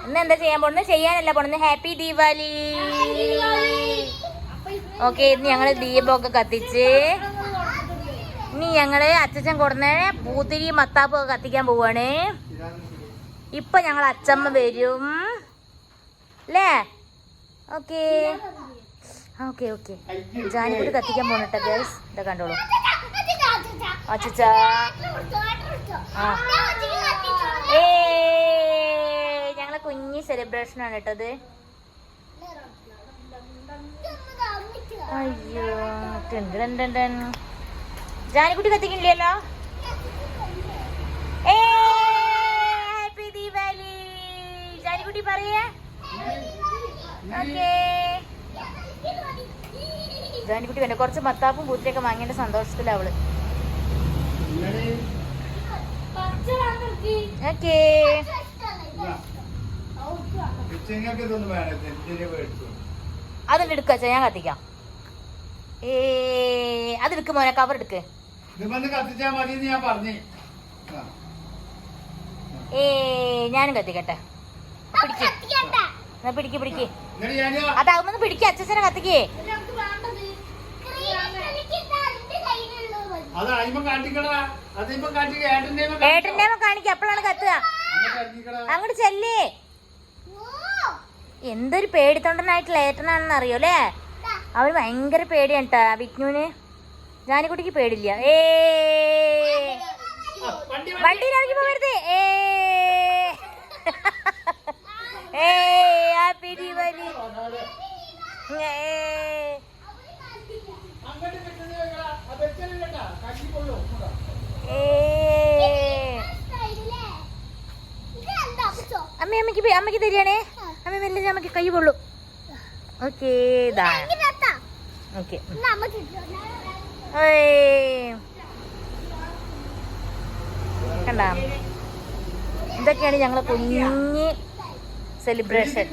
ഇന്ന് എന്താ ചെയ്യാൻ പോണെന്ന്? ചെയ്യാനല്ല പോണെന്ന്. ഹാപ്പി ദീപാവലി. ഓക്കെ, ഇന്ന് ഞങ്ങള് ദീപമൊക്കെ കത്തിച്ച് ഇനി ഞങ്ങള് അച്ഛൻ കൊടുന്ന പൂത്തിരി മത്താപ്പ് ഒക്കെ കത്തിക്കാൻ പോവാണ്. ഇപ്പൊ ഞങ്ങൾ അച്ചമ്മ വരും അല്ലേ? Okay okay okay. ജാനിക്കുട്ടി കത്തിക്കാൻ പോണട്ടോ ഗൈസ്. ഇതാ കണ്ടോളൂ. അച്ഛാ ഞങ്ങളെ കുഞ്ഞി സെലിബ്രേഷൻ ആണ് കേട്ടത്. അയ്യോ, ജാനിക്കുട്ടി കത്തിക്കില്ലല്ലോ. ഹാപ്പി ദീപാവലി ജാനിക്കുട്ടി പറയേ. ഓക്കേ, ജാനിക്കുട്ടി വേണ്ട കുറച്ച് മത്താപ്പും പൂത്തിരിയൊക്കെ വാങ്ങേണ്ട സന്തോഷത്തിലാവള്. ഓക്കേ, അതെടുക്ക ഞാൻ കത്തിക്കാം. അതെടുക്ക് മോനെ, കവർ എടുക്ക്. ഞാനും കത്തിക്കട്ടെ. പിടിക്ക് പിടിക്ക്. അതാകുമ്പോ പിടിക്ക. അച്ഛനെ കത്തിക്കേ. ഏട്ടന്റെ കാണിക്ക. എപ്പോഴാണ് കത്തുക? അങ്ങോട്ട് ചെല്ലേ. എന്തൊരു പേടിത്തൊണ്ടനായിട്ടുള്ള ഏട്ടനാണെന്ന് അറിയോ അല്ലേ? അവന് ഭയങ്കര പേടിയാണ് കേട്ടാ വിഷ്ണുവിന്. ജാനിക്കുട്ടിക്ക് പേടില്ല. വണ്ടിയിൽ ഇറങ്ങി പോകരുത്. ഹാപ്പി ദീപാവലി. അമ്മയ്ക്ക് തരികയാണേ. അമ്മ മെല്ലെ അമ്മക്ക് കൈ പൊള്ളു. Okay, okay. കണ്ടാ, ഇതൊക്കെയാണ് ഞങ്ങളെ കുഞ്ഞ് സെലിബ്രേഷൻ.